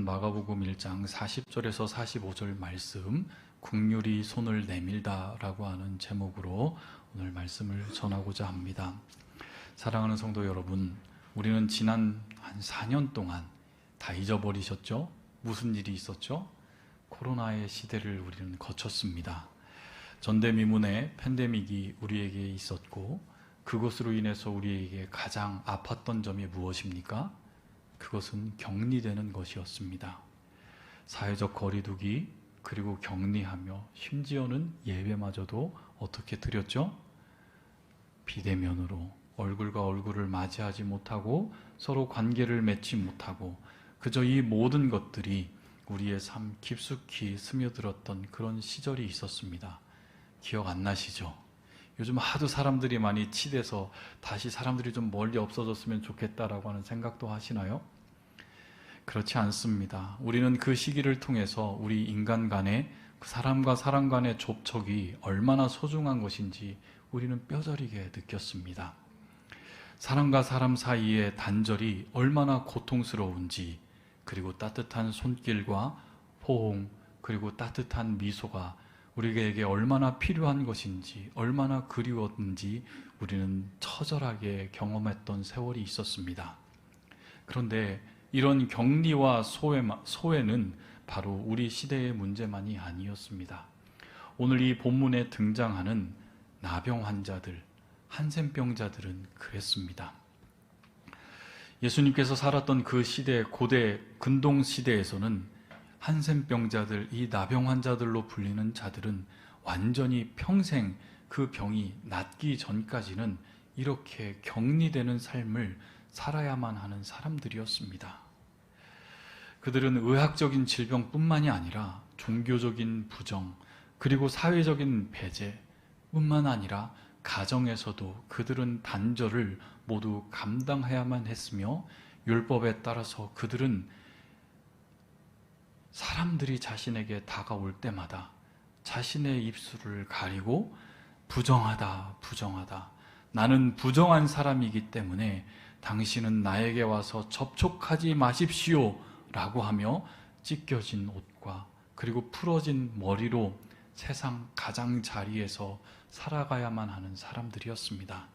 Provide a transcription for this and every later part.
마가복음 1장 40절에서 45절 말씀, 국률이 손을 내밀다 라고 하는 제목으로 오늘 말씀을 전하고자 합니다. 사랑하는 성도 여러분, 우리는 지난 한 4년 동안 다 잊어버리셨죠? 무슨 일이 있었죠? 코로나의 시대를 우리는 거쳤습니다. 전대미문의 팬데믹이 우리에게 있었고, 그것으로 인해서 우리에게 가장 아팠던 점이 무엇입니까? 그것은 격리되는 것이었습니다. 사회적 거리두기, 그리고 격리하며 심지어는 예배마저도 어떻게 드렸죠? 비대면으로 얼굴과 얼굴을 맞이하지 못하고 서로 관계를 맺지 못하고 그저 이 모든 것들이 우리의 삶 깊숙이 스며들었던 그런 시절이 있었습니다. 기억 안 나시죠? 요즘 하도 사람들이 많이 치대서 다시 사람들이 좀 멀리 없어졌으면 좋겠다라고 하는 생각도 하시나요? 그렇지 않습니다. 우리는 그 시기를 통해서 우리 인간 간의 사람과 사람 간의 접촉이 얼마나 소중한 것인지 우리는 뼈저리게 느꼈습니다. 사람과 사람 사이의 단절이 얼마나 고통스러운지, 그리고 따뜻한 손길과 포옹, 그리고 따뜻한 미소가 우리에게 얼마나 필요한 것인지, 얼마나 그리웠는지 우리는 처절하게 경험했던 세월이 있었습니다. 그런데 이런 격리와 소외는 바로 우리 시대의 문제만이 아니었습니다. 오늘 이 본문에 등장하는 나병 환자들, 한센병자들은 그랬습니다. 예수님께서 살았던 그 시대, 고대 근동 시대에서는 한센병자들, 이 나병 환자들로 불리는 자들은 완전히 평생 그 병이 낫기 전까지는 이렇게 격리되는 삶을 살아야만 하는 사람들이었습니다. 그들은 의학적인 질병뿐만이 아니라 종교적인 부정, 그리고 사회적인 배제뿐만 아니라 가정에서도 그들은 단절을 모두 감당해야만 했으며, 율법에 따라서 그들은 사람들이 자신에게 다가올 때마다 자신의 입술을 가리고 부정하다, 부정하다. 나는 부정한 사람이기 때문에 당신은 나에게 와서 접촉하지 마십시오 라고 하며 찢겨진 옷과 그리고 풀어진 머리로 세상 가장자리에서 살아가야만 하는 사람들이었습니다.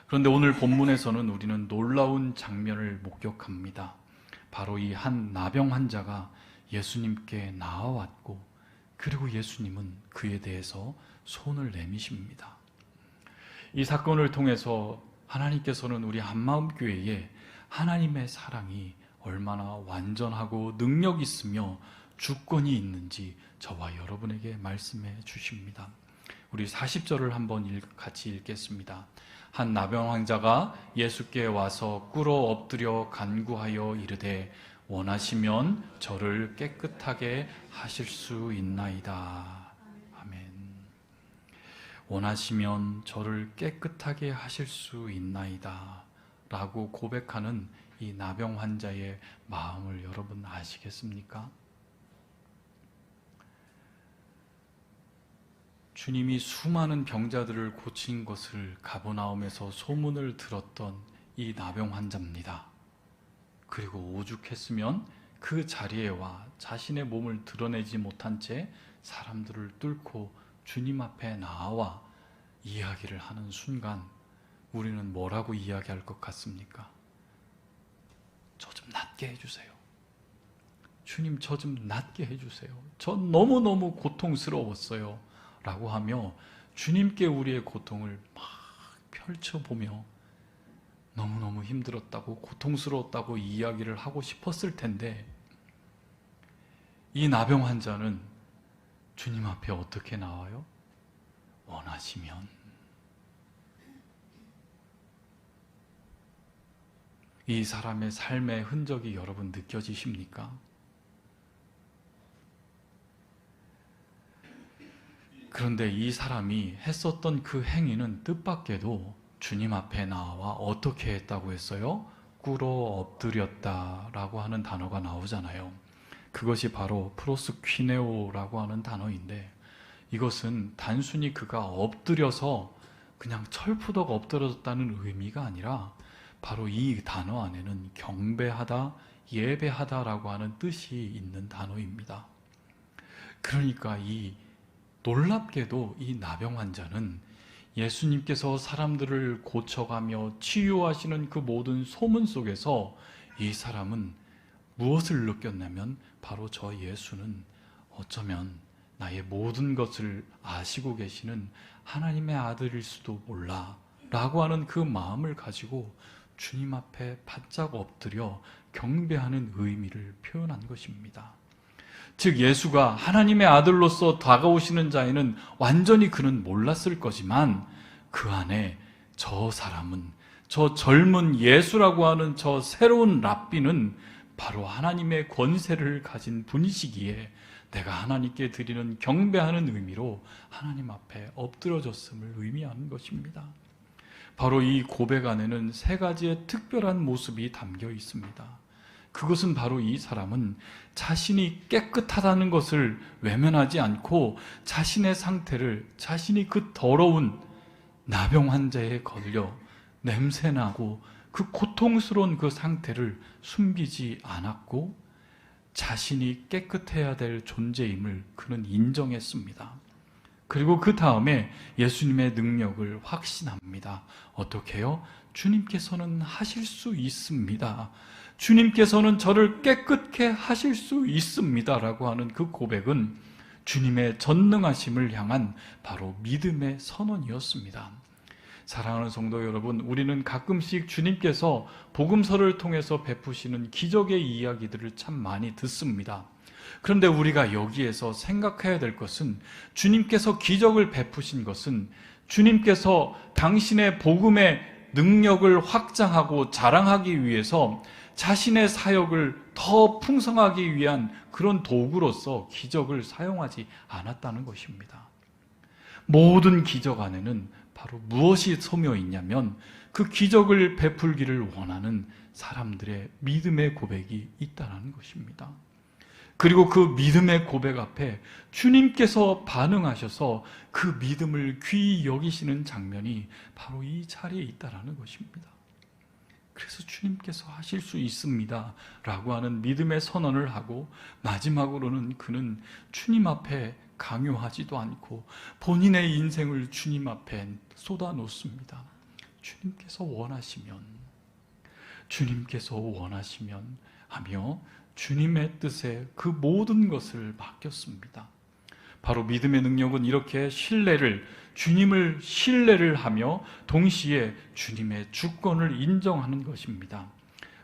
그런데 오늘 본문에서는 우리는 놀라운 장면을 목격합니다. 바로 이 한 나병 환자가 예수님께 나아왔고, 그리고 예수님은 그에 대해서 손을 내미십니다. 이 사건을 통해서 하나님께서는 우리 한마음교회에 하나님의 사랑이 얼마나 완전하고 능력 있으며 주권이 있는지 저와 여러분에게 말씀해 주십니다. 우리 40절을 한번 같이 읽겠습니다. 한 나병 환자가 예수께 와서 꿇어 엎드려 간구하여 이르되 원하시면 저를 깨끗하게 하실 수 있나이다. 아멘. 원하시면 저를 깨끗하게 하실 수 있나이다 라고 고백하는 이 나병 환자의 마음을 여러분 아시겠습니까? 주님이 수많은 병자들을 고친 것을 가버나움에서 소문을 들었던 이 나병 환자입니다. 그리고 오죽했으면 그 자리에 와 자신의 몸을 드러내지 못한 채 사람들을 뚫고 주님 앞에 나와 이야기를 하는 순간 우리는 뭐라고 이야기할 것 같습니까? 저 좀 낫게 해주세요. 주님, 저 좀 낫게 해주세요. 전 너무너무 고통스러웠어요 라고 하며 주님께 우리의 고통을 막 펼쳐보며 너무너무 힘들었다고, 고통스러웠다고 이야기를 하고 싶었을 텐데, 이 나병 환자는 주님 앞에 어떻게 나와요? 원하시면. 이 사람의 삶의 흔적이 여러분 느껴지십니까? 그런데 이 사람이 했었던 그 행위는 뜻밖에도 주님 앞에 나와 어떻게 했다고 했어요? 꿇어 엎드렸다라고 하는 단어가 나오잖아요. 그것이 바로 프로스퀴네오라고 하는 단어인데, 이것은 단순히 그가 엎드려서 그냥 철푸덕 엎드려졌다는 의미가 아니라 바로 이 단어 안에는 경배하다, 예배하다라고 하는 뜻이 있는 단어입니다. 그러니까 이 놀랍게도 이 나병 환자는 예수님께서 사람들을 고쳐가며 치유하시는 그 모든 소문 속에서 이 사람은 무엇을 느꼈냐면 바로 저 예수는 어쩌면 나의 모든 것을 아시고 계시는 하나님의 아들일 수도 몰라 라고 하는 그 마음을 가지고 주님 앞에 바짝 엎드려 경배하는 의미를 표현한 것입니다. 즉 예수가 하나님의 아들로서 다가오시는 자에는 완전히 그는 몰랐을 거지만 그 안에 저 사람은, 저 젊은 예수라고 하는 저 새로운 랍비는 바로 하나님의 권세를 가진 분이시기에 내가 하나님께 드리는 경배하는 의미로 하나님 앞에 엎드려졌음을 의미하는 것입니다. 바로 이 고백 안에는 세 가지의 특별한 모습이 담겨 있습니다. 그것은 바로 이 사람은 자신이 깨끗하다는 것을 외면하지 않고 자신의 상태를, 자신이 그 더러운 나병 환자에 걸려 냄새나고 그 고통스러운 그 상태를 숨기지 않았고 자신이 깨끗해야 될 존재임을 그는 인정했습니다. 그리고 그 다음에 예수님의 능력을 확신합니다. 어떻게 해요? 주님께서는 하실 수 있습니다. 주님께서는 저를 깨끗게 하실 수 있습니다 라고 하는 그 고백은 주님의 전능하심을 향한 바로 믿음의 선언이었습니다. 사랑하는 성도 여러분, 우리는 가끔씩 주님께서 복음서를 통해서 베푸시는 기적의 이야기들을 참 많이 듣습니다. 그런데 우리가 여기에서 생각해야 될 것은 주님께서 기적을 베푸신 것은 주님께서 당신의 복음의 능력을 확장하고 자랑하기 위해서 자신의 사역을 더 풍성하기 위한 그런 도구로서 기적을 사용하지 않았다는 것입니다. 모든 기적 안에는 바로 무엇이 소묘 있냐면 그 기적을 베풀기를 원하는 사람들의 믿음의 고백이 있다는 것입니다. 그리고 그 믿음의 고백 앞에 주님께서 반응하셔서 그 믿음을 귀히 여기시는 장면이 바로 이 자리에 있다는 것입니다. 그래서 주님께서 하실 수 있습니다 라고 하는 믿음의 선언을 하고 마지막으로는 그는 주님 앞에 강요하지도 않고 본인의 인생을 주님 앞에 쏟아놓습니다. 주님께서 원하시면 하며 주님의 뜻에 그 모든 것을 맡겼습니다. 바로 믿음의 능력은 이렇게 주님을 신뢰를 하며 동시에 주님의 주권을 인정하는 것입니다.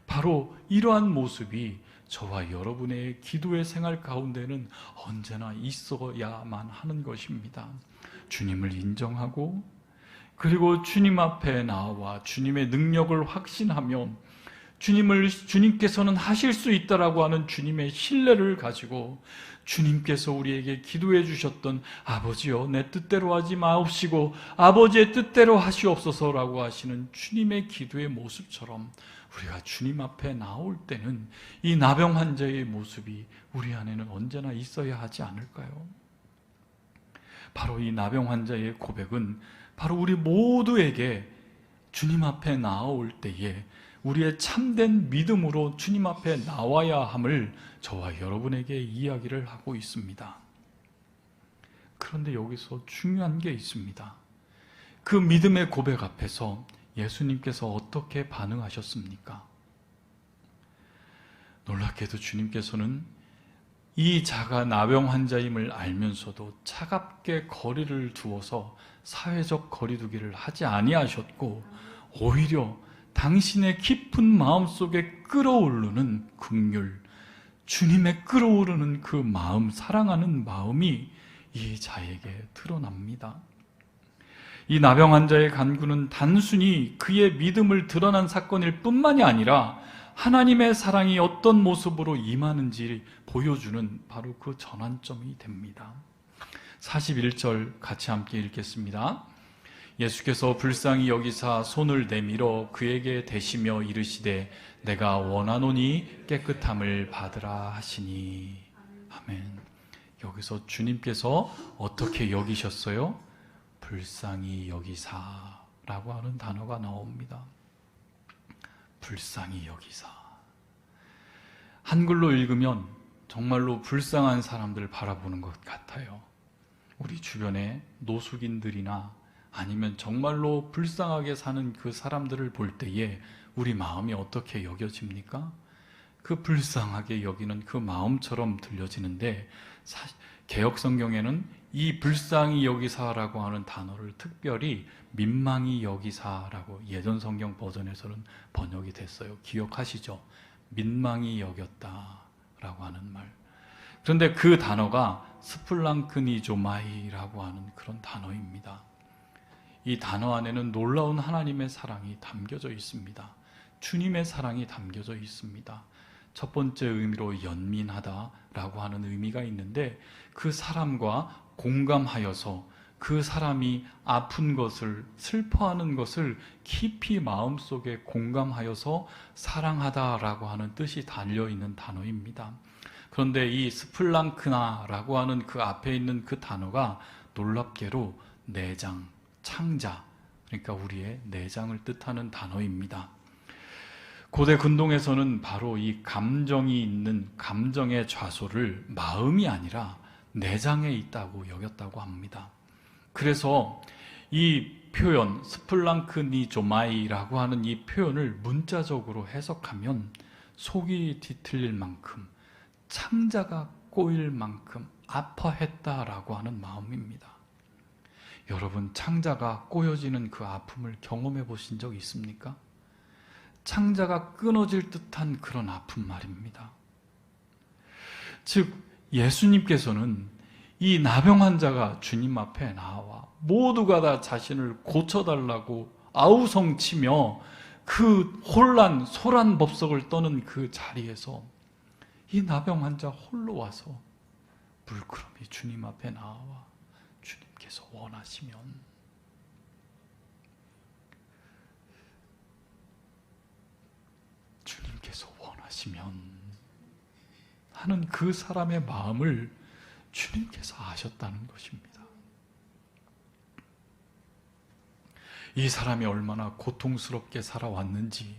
바로 이러한 모습이 저와 여러분의 기도의 생활 가운데는 언제나 있어야만 하는 것입니다. 주님을 인정하고 그리고 주님 앞에 나와 주님의 능력을 확신하며 주님께서는 하실 수 있다라고 하는 주님의 신뢰를 가지고 주님께서 우리에게 기도해 주셨던 아버지여 내 뜻대로 하지 마옵시고 아버지의 뜻대로 하시옵소서라고 하시는 주님의 기도의 모습처럼 우리가 주님 앞에 나올 때는 이 나병 환자의 모습이 우리 안에는 언제나 있어야 하지 않을까요? 바로 이 나병 환자의 고백은 바로 우리 모두에게 주님 앞에 나올 때에 우리의 참된 믿음으로 주님 앞에 나와야 함을 저와 여러분에게 이야기를 하고 있습니다. 그런데 여기서 중요한 게 있습니다. 그 믿음의 고백 앞에서 예수님께서 어떻게 반응하셨습니까? 놀랍게도 주님께서는 이 자가 나병 환자임을 알면서도 차갑게 거리를 두어서 사회적 거리두기를 하지 아니하셨고 오히려 당신의 깊은 마음속에 끓어오르는 긍휼, 주님의 끓어오르는 그 마음, 사랑하는 마음이 이 자에게 드러납니다. 이 나병 환자의 간구는 단순히 그의 믿음을 드러난 사건일 뿐만이 아니라 하나님의 사랑이 어떤 모습으로 임하는지 보여주는 바로 그 전환점이 됩니다. 41절 같이 함께 읽겠습니다. 예수께서 불쌍히 여기사 손을 내밀어 그에게 대시며 이르시되 내가 원하노니 깨끗함을 받으라 하시니. 아멘. 여기서 주님께서 어떻게 여기셨어요? 불쌍히 여기사라고 하는 단어가 나옵니다. 불쌍히 여기사. 한글로 읽으면 정말로 불쌍한 사람들을 바라보는 것 같아요. 우리 주변에 노숙인들이나 아니면 정말로 불쌍하게 사는 그 사람들을 볼 때에 우리 마음이 어떻게 여겨집니까? 그 불쌍하게 여기는 그 마음처럼 들려지는데, 개역 성경에는 이 불쌍히 여기사라고 하는 단어를 특별히 민망히 여기사라고 예전 성경 버전에서는 번역이 됐어요. 기억하시죠? 민망히 여겼다라고 하는 말. 그런데 그 단어가 스플랑크니조마이라고 하는 그런 단어입니다. 이 단어 안에는 놀라운 하나님의 사랑이 담겨져 있습니다. 주님의 사랑이 담겨져 있습니다. 첫 번째 의미로 연민하다라고 하는 의미가 있는데, 그 사람과 공감하여서 그 사람이 아픈 것을, 슬퍼하는 것을 깊이 마음속에 공감하여서 사랑하다라고 하는 뜻이 달려있는 단어입니다. 그런데 이 스플랑크나라고 하는 그 앞에 있는 그 단어가 놀랍게도 내장, 창자, 그러니까 우리의 내장을 뜻하는 단어입니다. 고대 근동에서는 바로 이 감정이 있는 감정의 좌소를 마음이 아니라 내장에 있다고 여겼다고 합니다. 그래서 이 표현 스플랑크니조마이라고 하는 이 표현을 문자적으로 해석하면 속이 뒤틀릴 만큼, 창자가 꼬일 만큼 아파했다라고 하는 마음입니다. 여러분, 창자가 꼬여지는 그 아픔을 경험해 보신 적 있습니까? 창자가 끊어질 듯한 그런 아픔 말입니다. 즉, 예수님께서는 이 나병 환자가 주님 앞에 나와 모두가 다 자신을 고쳐달라고 아우성치며 그 혼란, 소란법석을 떠는 그 자리에서 이 나병 환자 홀로 와서 물끄러미 주님 앞에 나와 주님께서 원하시면, 주님께서 원하시면 하는 그 사람의 마음을 주님께서 아셨다는 것입니다. 이 사람이 얼마나 고통스럽게 살아왔는지,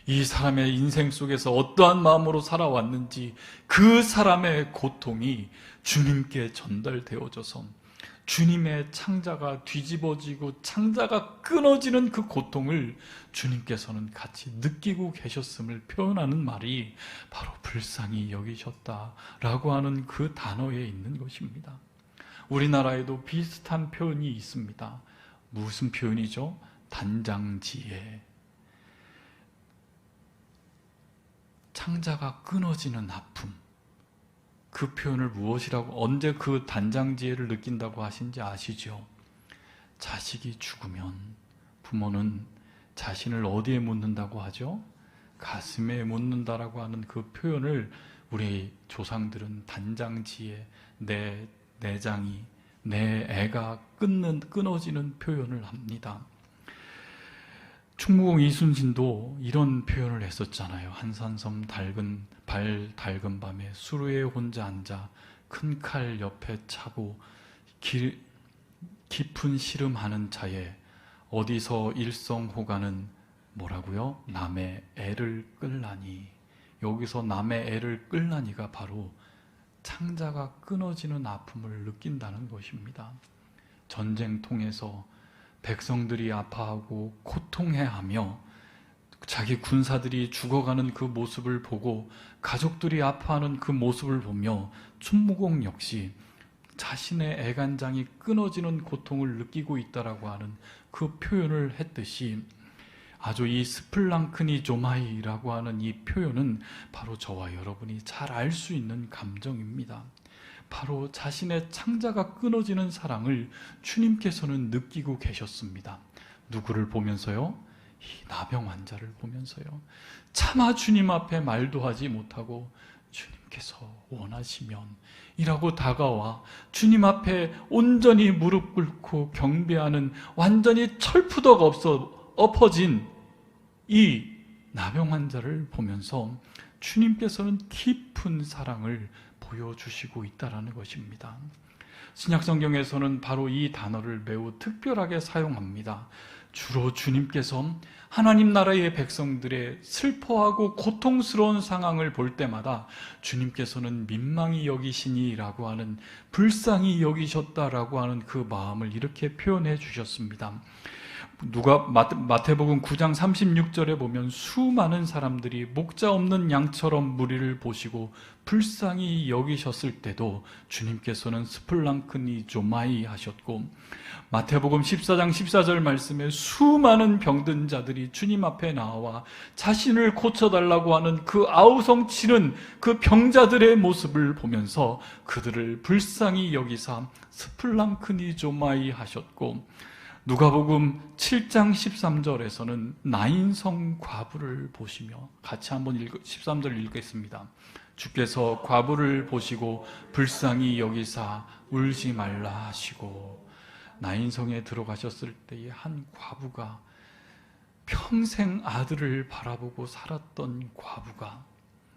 이 사람의 인생 속에서 어떠한 마음으로 살아왔는지 그 사람의 고통이 주님께 전달되어져서 주님의 창자가 뒤집어지고 창자가 끊어지는 그 고통을 주님께서는 같이 느끼고 계셨음을 표현하는 말이 바로 불쌍히 여기셨다라고 하는 그 단어에 있는 것입니다. 우리나라에도 비슷한 표현이 있습니다. 무슨 표현이죠? 단장지혜. 창자가 끊어지는 아픔. 그 표현을 무엇이라고, 언제 그 단장지혜를 느낀다고 하신지 아시죠? 자식이 죽으면 부모는 자신을 어디에 묻는다고 하죠? 가슴에 묻는다라고 하는 그 표현을 우리 조상들은 단장지혜, 내 내장이, 내 애가 끊어지는 표현을 합니다. 충무공 이순신도 이런 표현을 했었잖아요. 한산섬 밝은 밤에 수루에 혼자 앉아 큰 칼 옆에 차고 깊은 시름하는 자에 어디서 일성호가는 뭐라고요? 남의 애를 끌라니. 여기서 남의 애를 끌라니가 바로 창자가 끊어지는 아픔을 느낀다는 것입니다. 전쟁통에서 백성들이 아파하고 고통해하며 자기 군사들이 죽어가는 그 모습을 보고 가족들이 아파하는 그 모습을 보며 충무공 역시 자신의 애간장이 끊어지는 고통을 느끼고 있다라고 하는 그 표현을 했듯이, 아주 이 스플랑크니조마이라고 하는 이 표현은 바로 저와 여러분이 잘 알 수 있는 감정입니다. 바로 자신의 창자가 끊어지는 사랑을 주님께서는 느끼고 계셨습니다. 누구를 보면서요? 이 나병 환자를 보면서요. 차마 주님 앞에 말도 하지 못하고 주님께서 원하시면 이라고 다가와 주님 앞에 온전히 무릎 꿇고 경배하는, 완전히 철푸덕 엎어진 이 나병 환자를 보면서 주님께서는 깊은 사랑을 보여주시고 있다는 것입니다. 신약성경에서는 바로 이 단어를 매우 특별하게 사용합니다. 주로 주님께서 하나님 나라의 백성들의 슬퍼하고 고통스러운 상황을 볼 때마다 주님께서는 민망히 여기시니라고 하는, 불쌍히 여기셨다라고 하는 그 마음을 이렇게 표현해 주셨습니다. 마태복음 9장 36절에 보면 수많은 사람들이 목자 없는 양처럼 무리를 보시고 불쌍히 여기셨을 때도 주님께서는 스플랑크니조마이 하셨고, 마태복음 14장 14절 말씀에 수많은 병든 자들이 주님 앞에 나와 자신을 고쳐달라고 하는 그 아우성치는 그 병자들의 모습을 보면서 그들을 불쌍히 여기사 스플랑크니조마이 하셨고, 누가복음 7장 13절에서는 나인성 과부를 보시며, 같이 한번 13절 읽겠습니다. 주께서 과부를 보시고 불쌍히 여기사 울지 말라 하시고, 나인성에 들어가셨을 때에 한 과부가, 평생 아들을 바라보고 살았던 과부가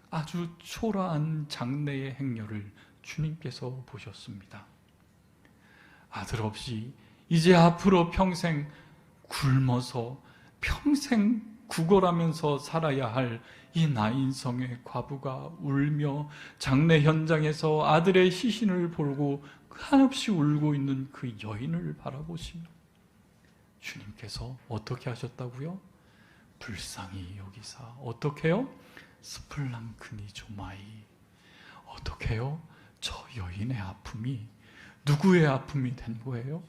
아주 초라한 장래의 행렬을 주님께서 보셨습니다. 아들 없이 이제 앞으로 평생 굶어서 평생 구걸하면서 살아야 할 이 나인성의 과부가 울며 장례 현장에서 아들의 시신을 보고 한없이 울고 있는 그 여인을 바라보시며 주님께서 어떻게 하셨다고요? 불쌍히 여기사. 어떻게 해요? 스플랑크니조마이. 어떻게 해요? 저 여인의 아픔이 누구의 아픔이 된 거예요?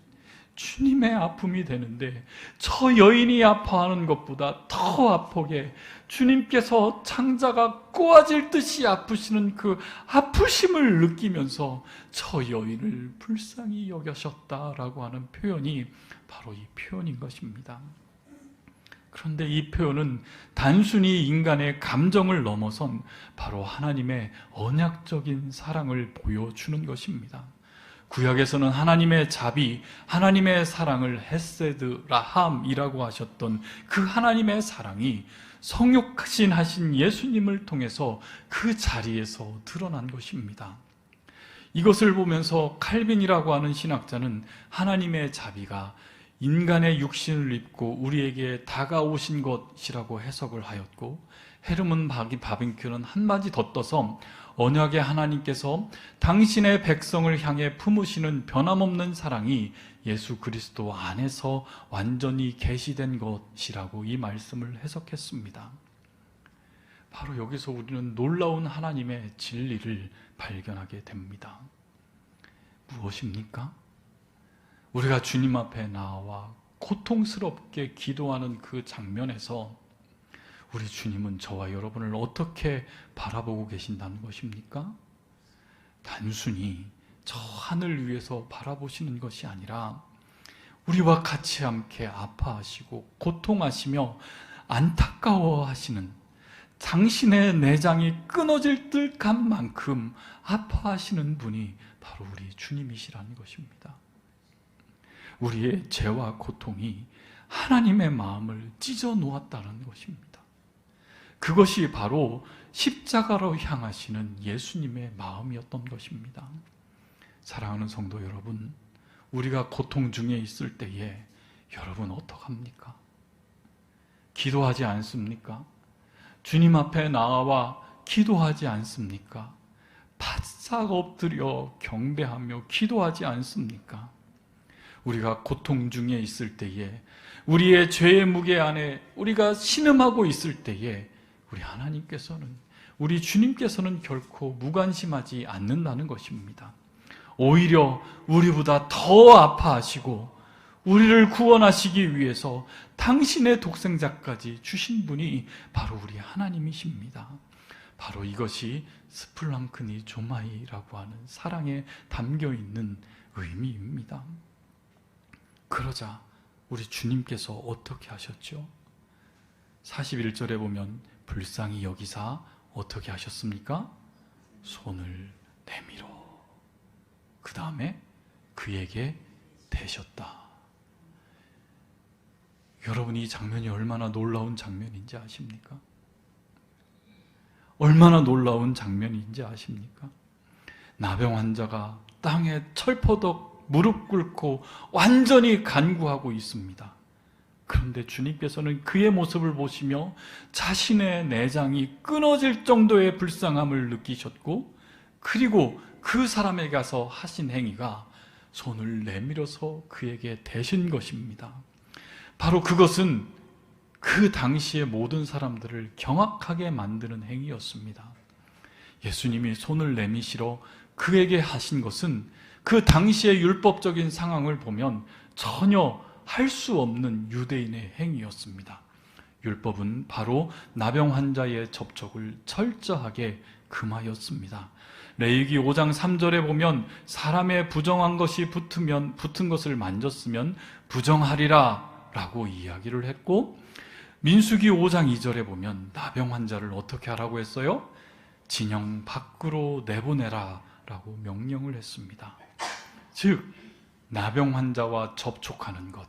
주님의 아픔이 되는데, 저 여인이 아파하는 것보다 더 아프게 주님께서 창자가 꼬아질 듯이 아프시는 그 아프심을 느끼면서 저 여인을 불쌍히 여기셨다라고 하는 표현이 바로 이 표현인 것입니다. 그런데 이 표현은 단순히 인간의 감정을 넘어선 바로 하나님의 언약적인 사랑을 보여주는 것입니다. 구약에서는 하나님의 자비, 하나님의 사랑을 헤세드 라함이라고 하셨던 그 하나님의 사랑이 성육신하신 예수님을 통해서 그 자리에서 드러난 것입니다. 이것을 보면서 칼빈이라고 하는 신학자는 하나님의 자비가 인간의 육신을 입고 우리에게 다가오신 것이라고 해석을 하였고, 헤르먼 바빙큐는 한마디 더 떠서 언약의 하나님께서 당신의 백성을 향해 품으시는 변함없는 사랑이 예수 그리스도 안에서 완전히 계시된 것이라고 이 말씀을 해석했습니다. 바로 여기서 우리는 놀라운 하나님의 진리를 발견하게 됩니다. 무엇입니까? 우리가 주님 앞에 나와 고통스럽게 기도하는 그 장면에서 우리 주님은 저와 여러분을 어떻게 바라보고 계신다는 것입니까? 단순히 저 하늘 위에서 바라보시는 것이 아니라 우리와 같이 함께 아파하시고 고통하시며 안타까워하시는, 당신의 내장이 끊어질 듯한 만큼 아파하시는 분이 바로 우리 주님이시라는 것입니다. 우리의 죄와 고통이 하나님의 마음을 찢어 놓았다는 것입니다. 그것이 바로 십자가로 향하시는 예수님의 마음이었던 것입니다. 사랑하는 성도 여러분, 우리가 고통 중에 있을 때에 여러분 어떡합니까? 기도하지 않습니까? 주님 앞에 나와 기도하지 않습니까? 바싹 엎드려 경배하며 기도하지 않습니까? 우리가 고통 중에 있을 때에, 우리의 죄의 무게 안에 우리가 신음하고 있을 때에 우리 하나님께서는, 우리 주님께서는 결코 무관심하지 않는다는 것입니다. 오히려 우리보다 더 아파하시고 우리를 구원하시기 위해서 당신의 독생자까지 주신 분이 바로 우리 하나님이십니다. 바로 이것이 스플랑크니조마이라고 하는 사랑에 담겨있는 의미입니다. 그러자 우리 주님께서 어떻게 하셨죠? 41절에 보면 불쌍히 여기사 어떻게 하셨습니까? 손을 내밀어 그 다음에 그에게 대셨다. 여러분, 이 장면이 얼마나 놀라운 장면인지 아십니까? 얼마나 놀라운 장면인지 아십니까? 나병 환자가 땅에 철퍼덕 무릎 꿇고 완전히 간구하고 있습니다. 그런데 주님께서는 그의 모습을 보시며 자신의 내장이 끊어질 정도의 불쌍함을 느끼셨고, 그리고 그 사람에게 가서 하신 행위가 손을 내밀어서 그에게 대신 것입니다. 바로 그것은 그 당시의 모든 사람들을 경악하게 만드는 행위였습니다. 예수님이 손을 내미시러 그에게 하신 것은 그 당시의 율법적인 상황을 보면 전혀 할 수 없는 유대인의 행위였습니다. 율법은 바로 나병 환자의 접촉을 철저하게 금하였습니다. 레위기 5장 3절에 보면 사람의 부정한 것이 붙은 것을 만졌으면 부정하리라 라고 이야기를 했고, 민수기 5장 2절에 보면 나병 환자를 어떻게 하라고 했어요? 진영 밖으로 내보내라 라고 명령을 했습니다. 즉, 나병 환자와 접촉하는 것,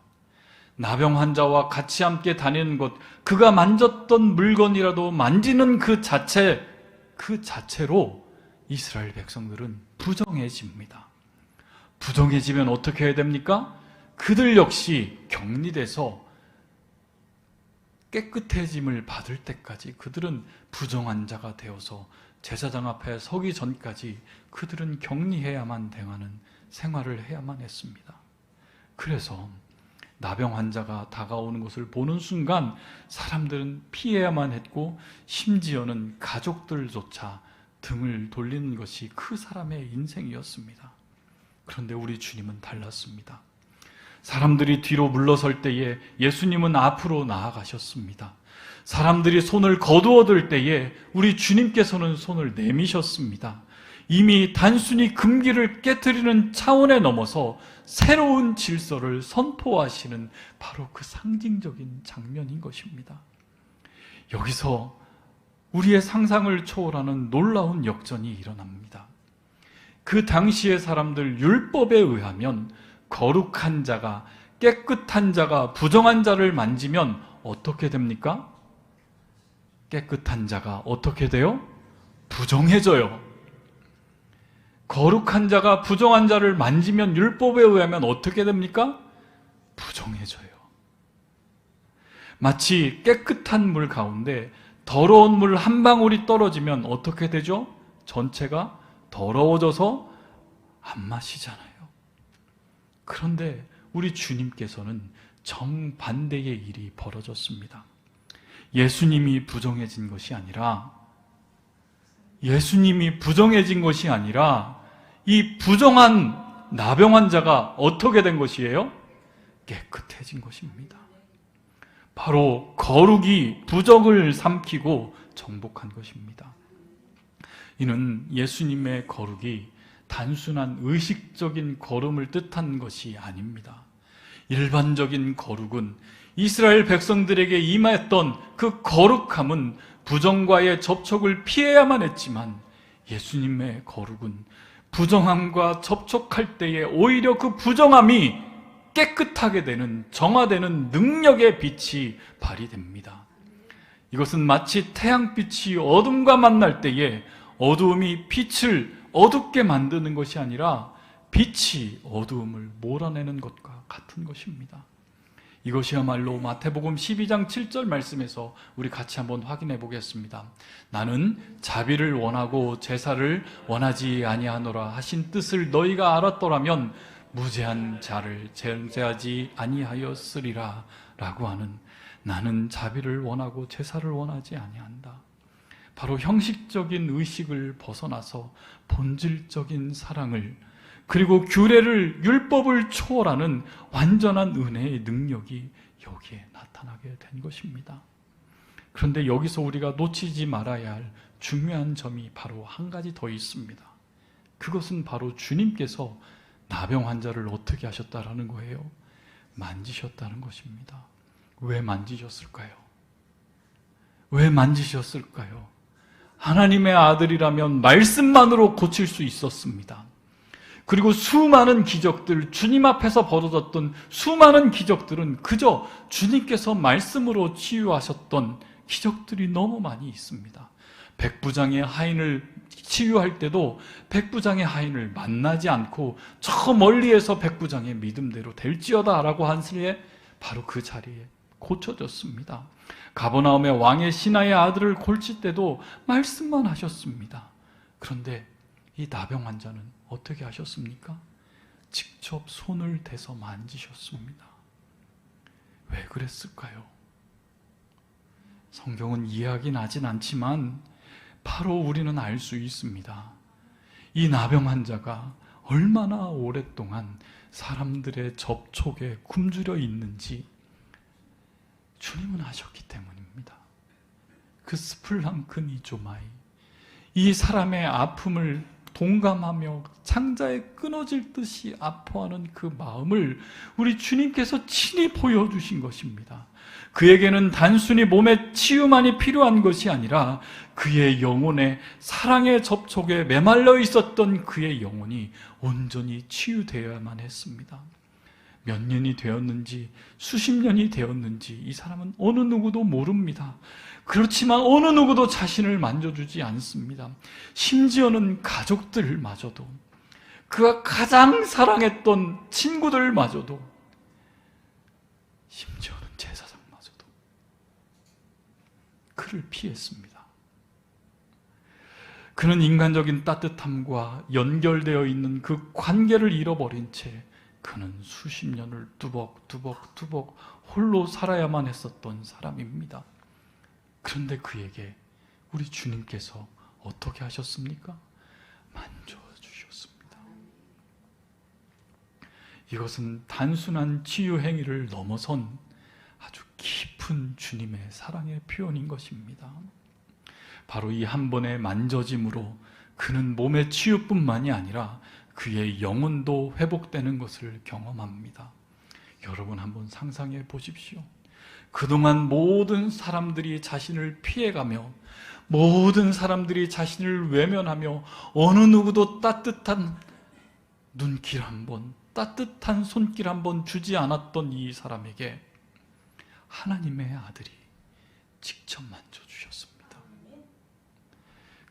나병 환자와 같이 함께 다니는 것, 그가 만졌던 물건이라도 만지는 그 자체로 이스라엘 백성들은 부정해집니다. 부정해지면 어떻게 해야 됩니까? 그들 역시 격리돼서 깨끗해짐을 받을 때까지 그들은 부정한 자가 되어서 제사장 앞에 서기 전까지 그들은 격리해야만 당하는 생활을 해야만 했습니다. 그래서 나병 환자가 다가오는 것을 보는 순간 사람들은 피해야만 했고, 심지어는 가족들조차 등을 돌리는 것이 그 사람의 인생이었습니다. 그런데 우리 주님은 달랐습니다. 사람들이 뒤로 물러설 때에 예수님은 앞으로 나아가셨습니다. 사람들이 손을 거두어들 때에 우리 주님께서는 손을 내미셨습니다. 이미 단순히 금기를 깨트리는 차원에 넘어서 새로운 질서를 선포하시는 바로 그 상징적인 장면인 것입니다. 여기서 우리의 상상을 초월하는 놀라운 역전이 일어납니다. 그 당시의 사람들 율법에 의하면 거룩한 자가, 깨끗한 자가 부정한 자를 만지면 어떻게 됩니까? 깨끗한 자가 어떻게 돼요? 부정해져요. 거룩한 자가 부정한 자를 만지면 율법에 의하면 어떻게 됩니까? 부정해져요. 마치 깨끗한 물 가운데 더러운 물 한 방울이 떨어지면 어떻게 되죠? 전체가 더러워져서 안 마시잖아요. 그런데 우리 주님께서는 정반대의 일이 벌어졌습니다. 예수님이 부정해진 것이 아니라 이 부정한 나병 환자가 어떻게 된 것이에요? 깨끗해진 것입니다. 바로 거룩이 부정을 삼키고 정복한 것입니다. 이는 예수님의 거룩이 단순한 의식적인 걸음을 뜻한 것이 아닙니다. 일반적인 거룩은 이스라엘 백성들에게 임했던 그 거룩함은 부정과의 접촉을 피해야만 했지만, 예수님의 거룩은 부정함과 접촉할 때에 오히려 그 부정함이 깨끗하게 되는, 정화되는 능력의 빛이 발휘됩니다. 이것은 마치 태양빛이 어둠과 만날 때에 어두움이 빛을 어둡게 만드는 것이 아니라 빛이 어두움을 몰아내는 것과 같은 것입니다. 이것이야말로 마태복음 12장 7절 말씀에서 우리 같이 한번 확인해 보겠습니다. 나는 자비를 원하고 제사를 원하지 아니하노라 하신 뜻을 너희가 알았더라면 무죄한 자를 정죄하지 아니하였으리라 라고 하는, 나는 자비를 원하고 제사를 원하지 아니한다. 바로 형식적인 의식을 벗어나서 본질적인 사랑을, 그리고 규례를, 율법을 초월하는 완전한 은혜의 능력이 여기에 나타나게 된 것입니다. 그런데 여기서 우리가 놓치지 말아야 할 중요한 점이 바로 한 가지 더 있습니다. 그것은 바로 주님께서 나병 환자를 어떻게 하셨다라는 거예요? 만지셨다는 것입니다. 왜 만지셨을까요? 왜 만지셨을까요? 하나님의 아들이라면 말씀만으로 고칠 수 있었습니다. 그리고 수많은 기적들, 주님 앞에서 벌어졌던 수많은 기적들은 그저 주님께서 말씀으로 치유하셨던 기적들이 너무 많이 있습니다. 백부장의 하인을 치유할 때도 백부장의 하인을 만나지 않고 저 멀리에서 백부장의 믿음대로 될지어다 라고 한 시에 바로 그 자리에 고쳐졌습니다. 가버나움의 왕의 신하의 아들을 골칠 때도 말씀만 하셨습니다. 그런데 이 나병 환자는 어떻게 하셨습니까? 직접 손을 대서 만지셨습니다. 왜 그랬을까요? 성경은 이해하긴 하진 않지만 바로 우리는 알 수 있습니다. 이 나병 환자가 얼마나 오랫동안 사람들의 접촉에 굶주려 있는지 주님은 아셨기 때문입니다. 그 스플랑크니조마이, 이 사람의 아픔을 동감하며 창자에 끊어질 듯이 아파하는 그 마음을 우리 주님께서 친히 보여주신 것입니다. 그에게는 단순히 몸의 치유만이 필요한 것이 아니라 그의 영혼에 사랑의 접촉에 메말라 있었던 그의 영혼이 온전히 치유되어야만 했습니다. 몇 년이 되었는지 수십 년이 되었는지 이 사람은 어느 누구도 모릅니다. 그렇지만 어느 누구도 자신을 만져주지 않습니다. 심지어는 가족들마저도, 그가 가장 사랑했던 친구들마저도, 심지어는 제사장마저도 그를 피했습니다. 그는 인간적인 따뜻함과 연결되어 있는 그 관계를 잃어버린 채 그는 수십 년을 뚜벅뚜벅 홀로 살아야만 했었던 사람입니다. 그런데 그에게 우리 주님께서 어떻게 하셨습니까? 만져주셨습니다. 이것은 단순한 치유 행위를 넘어선 아주 깊은 주님의 사랑의 표현인 것입니다. 바로 이 한 번의 만져짐으로 그는 몸의 치유뿐만이 아니라 그의 영혼도 회복되는 것을 경험합니다. 여러분 한번 상상해 보십시오. 그동안 모든 사람들이 자신을 피해가며 모든 사람들이 자신을 외면하며 어느 누구도 따뜻한 눈길 한번, 따뜻한 손길 한번 주지 않았던 이 사람에게 하나님의 아들이 직접 만져주셨습니다.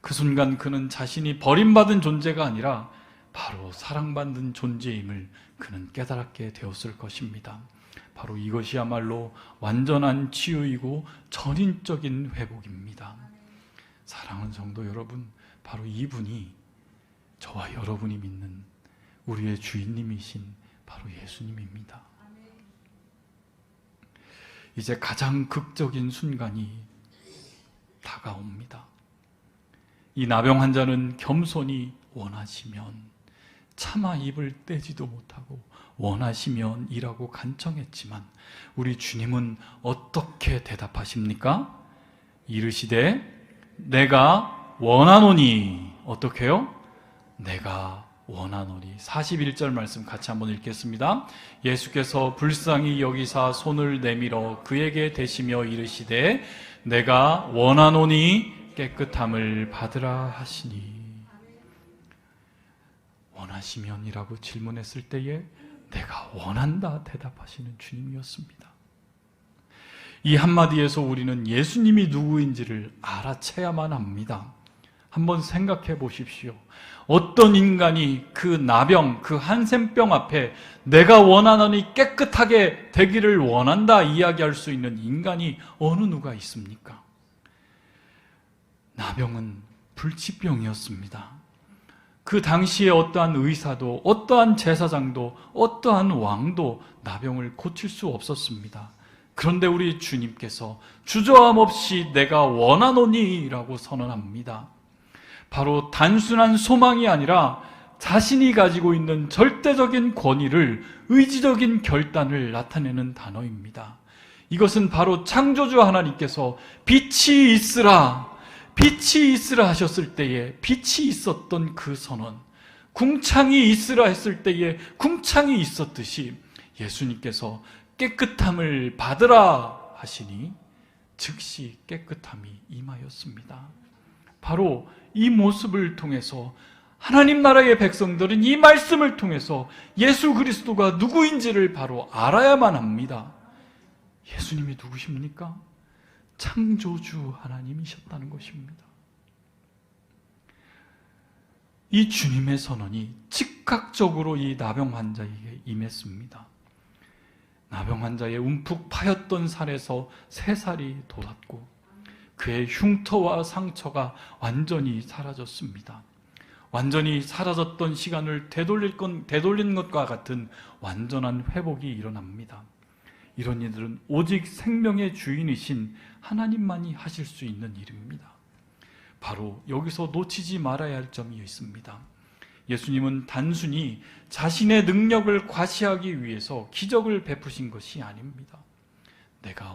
그 순간 그는 자신이 버림받은 존재가 아니라 바로 사랑받는 존재임을 그는 깨달게 되었을 것입니다. 바로 이것이야말로 완전한 치유이고 전인적인 회복입니다. 사랑하는 성도 여러분, 바로 이분이 저와 여러분이 믿는 우리의 주인님이신 바로 예수님입니다. 이제 가장 극적인 순간이 다가옵니다. 이 나병 환자는 겸손히 원하시면, 차마 입을 떼지도 못하고 원하시면 이라고 간청했지만 우리 주님은 어떻게 대답하십니까? 이르시되 내가 원하노니. 어떻게 해요? 내가 원하노니. 41절 말씀 같이 한번 읽겠습니다. 예수께서 불쌍히 여기사 손을 내밀어 그에게 대시며 이르시되 내가 원하노니 깨끗함을 받으라 하시니. 원하시면이라고 질문했을 때에 내가 원한다 대답하시는 주님이었습니다. 이 한마디에서 우리는 예수님이 누구인지를 알아채야만 합니다. 한번 생각해 보십시오. 어떤 인간이 그 나병, 그 한센병 앞에 내가 원하노니 깨끗하게 되기를 원한다 이야기할 수 있는 인간이 어느 누가 있습니까? 나병은 불치병이었습니다. 그 당시에 어떠한 의사도, 어떠한 제사장도, 어떠한 왕도 나병을 고칠 수 없었습니다. 그런데 우리 주님께서 주저함 없이 내가 원하노니 라고 선언합니다. 바로 단순한 소망이 아니라 자신이 가지고 있는 절대적인 권위를, 의지적인 결단을 나타내는 단어입니다. 이것은 바로 창조주 하나님께서 빛이 있으라, 빛이 있으라 하셨을 때에 빛이 있었던 그 선언, 궁창이 있으라 했을 때에 궁창이 있었듯이 예수님께서 깨끗함을 받으라 하시니 즉시 깨끗함이 임하였습니다. 바로 이 모습을 통해서 하나님 나라의 백성들은 이 말씀을 통해서 예수 그리스도가 누구인지를 바로 알아야만 합니다. 예수님이 누구십니까? 창조주 하나님이셨다는 것입니다. 이 주님의 선언이 즉각적으로 이 나병 환자에게 임했습니다. 나병 환자의 움푹 파였던 살에서 새살이 돋았고 그의 흉터와 상처가 완전히 사라졌습니다. 완전히 사라졌던 시간을 되돌린 것과 같은 완전한 회복이 일어납니다. 이런 일들은 오직 생명의 주인이신 하나님만이 하실 수 있는 일입니다. 바로 여기서 놓치지 말아야 할 점이 있습니다. 예수님은 단순히 자신의 능력을 과시하기 위해서 기적을 베푸신 것이 아닙니다. 내가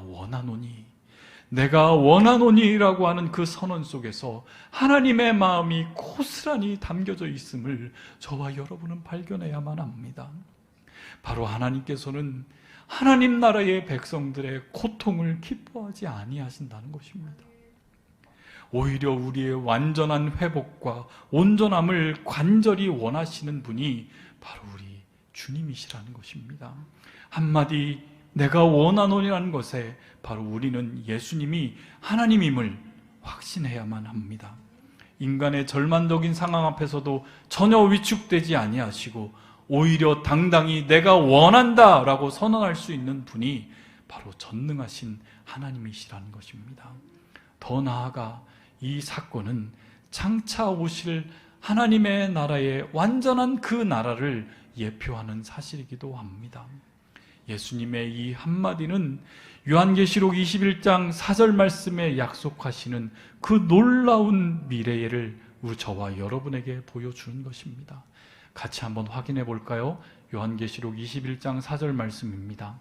원하노니라고 하는 그 선언 속에서 하나님의 마음이 고스란히 담겨져 있음을 저와 여러분은 발견해야만 합니다. 바로 하나님께서는 하나님 나라의 백성들의 고통을 기뻐하지 아니하신다는 것입니다. 오히려 우리의 완전한 회복과 온전함을 간절히 원하시는 분이 바로 우리 주님이시라는 것입니다. 한마디 내가 원하노니라는 것에 바로 우리는 예수님이 하나님임을 확신해야만 합니다. 인간의 절망적인 상황 앞에서도 전혀 위축되지 아니하시고 오히려 당당히 내가 원한다라고 선언할 수 있는 분이 바로 전능하신 하나님이시라는 것입니다. 더 나아가 이 사건은 장차 오실 하나님의 나라의 완전한 그 나라를 예표하는 사실이기도 합니다. 예수님의 이 한마디는 요한계시록 21장 4절 말씀에 약속하시는 그 놀라운 미래를 저와 여러분에게 보여주는 것입니다. 같이 한번 확인해 볼까요? 요한계시록 21장 4절 말씀입니다.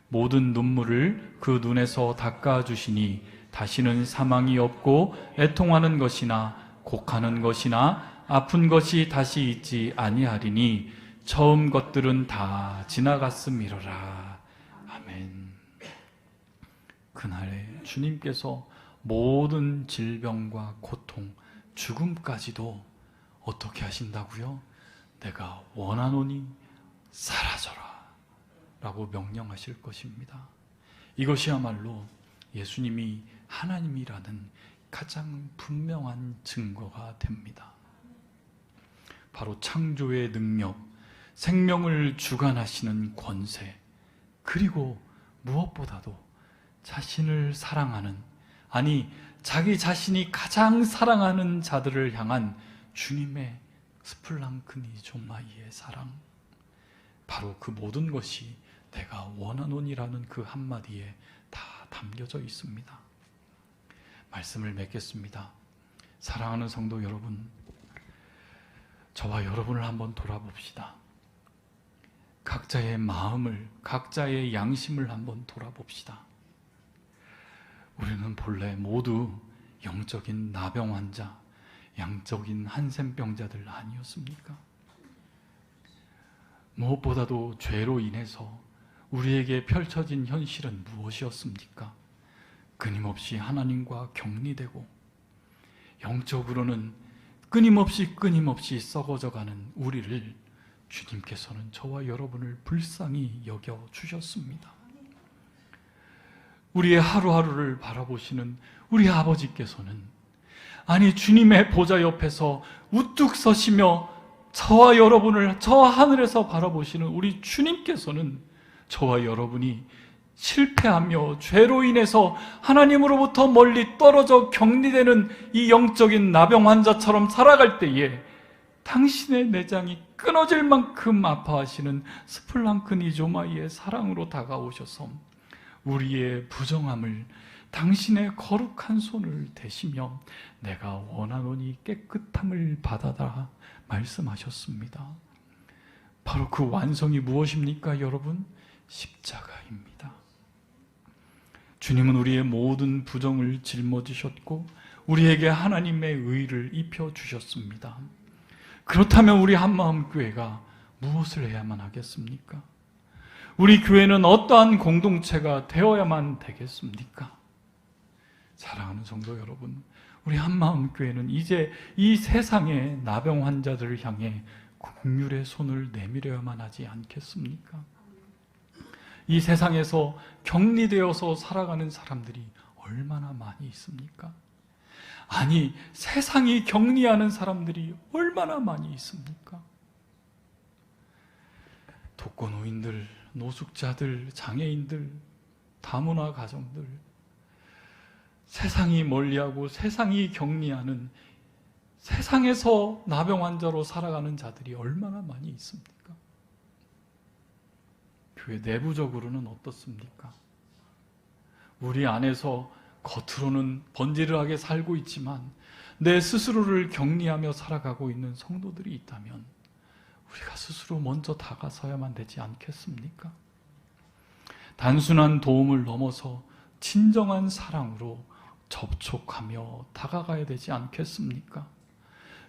모든 눈물을 그 눈에서 닦아주시니 다시는 사망이 없고 애통하는 것이나 곡하는 것이나 아픈 것이 다시 있지 아니하리니 처음 것들은 다 지나갔음이로라. 아멘. 그날에 주님께서 모든 질병과 고통, 죽음까지도 어떻게 하신다고요? 내가 원하노니 사라져라 라고 명령하실 것입니다. 이것이야말로 예수님이 하나님이라는 가장 분명한 증거가 됩니다. 바로 창조의 능력, 생명을 주관하시는 권세, 그리고 무엇보다도 자신을 사랑하는, 아니 자기 자신이 가장 사랑하는 자들을 향한 주님의 스플랑크니조마이의 사랑, 바로 그 모든 것이 내가 원하노니라는 그 한마디에 다 담겨져 있습니다. 말씀을 맺겠습니다. 사랑하는 성도 여러분, 저와 여러분을 한번 돌아봅시다. 각자의 마음을, 각자의 양심을 한번 돌아봅시다. 우리는 본래 모두 영적인 나병 환자, 양적인 한센병자들 아니었습니까? 무엇보다도 죄로 인해서 우리에게 펼쳐진 현실은 무엇이었습니까? 끊임없이 하나님과 격리되고 영적으로는 끊임없이 썩어져가는 우리를 주님께서는 저와 여러분을 불쌍히 여겨주셨습니다. 우리의 하루하루를 바라보시는 우리 아버지께서는, 아니 주님의 보좌 옆에서 우뚝 서시며 저와 여러분을 저 하늘에서 바라보시는 우리 주님께서는 저와 여러분이 실패하며 죄로 인해서 하나님으로부터 멀리 떨어져 격리되는 이 영적인 나병 환자처럼 살아갈 때에 당신의 내장이 끊어질 만큼 아파하시는 스플랑크니조마이의 사랑으로 다가오셔서 우리의 부정함을 당신의 거룩한 손을 대시며 내가 원하노니 깨끗함을 받아라 말씀하셨습니다. 바로 그 완성이 무엇입니까, 여러분? 십자가입니다. 주님은 우리의 모든 부정을 짊어지셨고 우리에게 하나님의 의를 입혀주셨습니다. 그렇다면 우리 한마음교회가 무엇을 해야만 하겠습니까? 우리 교회는 어떠한 공동체가 되어야만 되겠습니까? 사랑하는 성도 여러분, 우리 한마음교회는 이제 이 세상의 나병 환자들을 향해 긍휼의 손을 내밀어야만 하지 않겠습니까? 이 세상에서 격리되어서 살아가는 사람들이 얼마나 많이 있습니까? 아니, 세상이 격리하는 사람들이 얼마나 많이 있습니까? 독거노인들, 노숙자들, 장애인들, 다문화 가정들, 세상이 멀리하고 세상이 격리하는, 세상에서 나병 환자로 살아가는 자들이 얼마나 많이 있습니까? 교회 내부적으로는 어떻습니까? 우리 안에서 겉으로는 번지르하게 살고 있지만 내 스스로를 격리하며 살아가고 있는 성도들이 있다면 우리가 스스로 먼저 다가서야만 되지 않겠습니까? 단순한 도움을 넘어서 진정한 사랑으로 접촉하며 다가가야 되지 않겠습니까?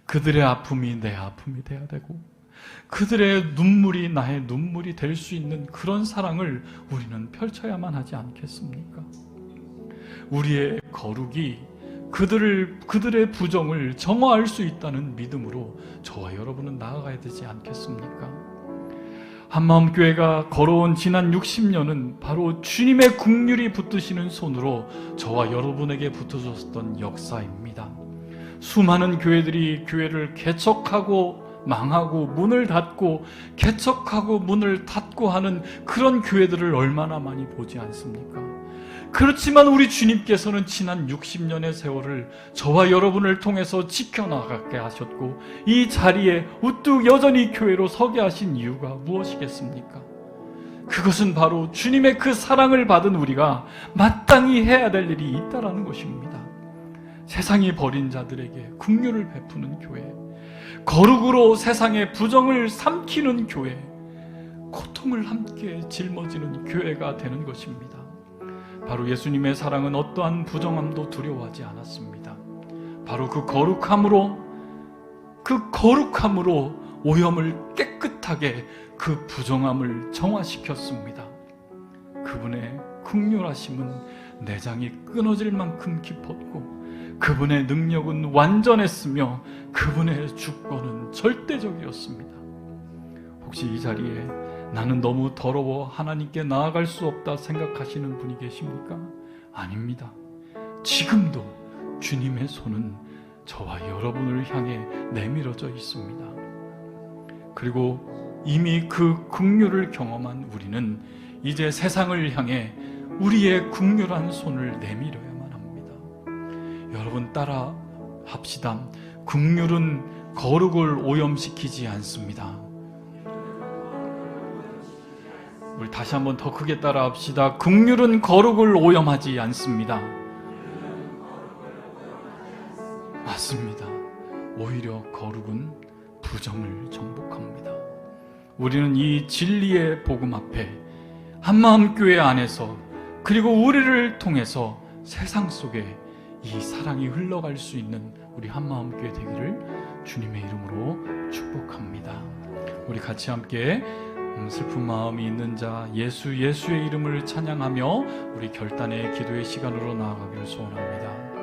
그들의 아픔이 내 아픔이 돼야 되고 그들의 눈물이 나의 눈물이 될 수 있는 그런 사랑을 우리는 펼쳐야만 하지 않겠습니까? 우리의 거룩이 그들의 부정을 정화할 수 있다는 믿음으로 저와 여러분은 나아가야 되지 않겠습니까? 한마음교회가 걸어온 지난 60년은 바로 주님의 긍휼이 붙드시는 손으로 저와 여러분에게 붙어줬던 역사입니다. 수많은 교회들이 교회를 개척하고 망하고 문을 닫고 개척하고 문을 닫고 하는 그런 교회들을 얼마나 많이 보지 않습니까? 그렇지만 우리 주님께서는 지난 60년의 세월을 저와 여러분을 통해서 지켜나가게 하셨고 이 자리에 우뚝 여전히 교회로 서게 하신 이유가 무엇이겠습니까? 그것은 바로 주님의 그 사랑을 받은 우리가 마땅히 해야 될 일이 있다라는 것입니다. 세상이 버린 자들에게 긍휼을 베푸는 교회, 거룩으로 세상의 부정을 삼키는 교회, 고통을 함께 짊어지는 교회가 되는 것입니다. 바로 예수님의 사랑은 어떠한 부정함도 두려워하지 않았습니다. 바로 그 거룩함으로 오염을 깨끗하게 그 부정함을 정화시켰습니다. 그분의 긍휼하심은 내장이 끊어질 만큼 깊었고 그분의 능력은 완전했으며 그분의 주권은 절대적이었습니다. 혹시 이 자리에 나는 너무 더러워 하나님께 나아갈 수 없다 생각하시는 분이 계십니까? 아닙니다. 지금도 주님의 손은 저와 여러분을 향해 내밀어져 있습니다. 그리고 이미 그 긍휼을 경험한 우리는 이제 세상을 향해 우리의 긍휼한 손을 내밀어야만 합니다. 여러분 따라 합시다. 긍휼은 거룩을 오염시키지 않습니다. 우리 다시 한번 더 크게 따라 합시다. 긍휼은 거룩을 오염하지 않습니다. 맞습니다. 오히려 거룩은 부정을 정복합니다. 우리는 이 진리의 복음 앞에 한마음교회 안에서 그리고 우리를 통해서 세상 속에 이 사랑이 흘러갈 수 있는 우리 한마음교회 되기를 주님의 이름으로 축복합니다. 우리 같이 함께 슬픈 마음이 있는 자 예수의 이름을 찬양하며 우리 결단의 기도의 시간으로 나아가기를 소원합니다.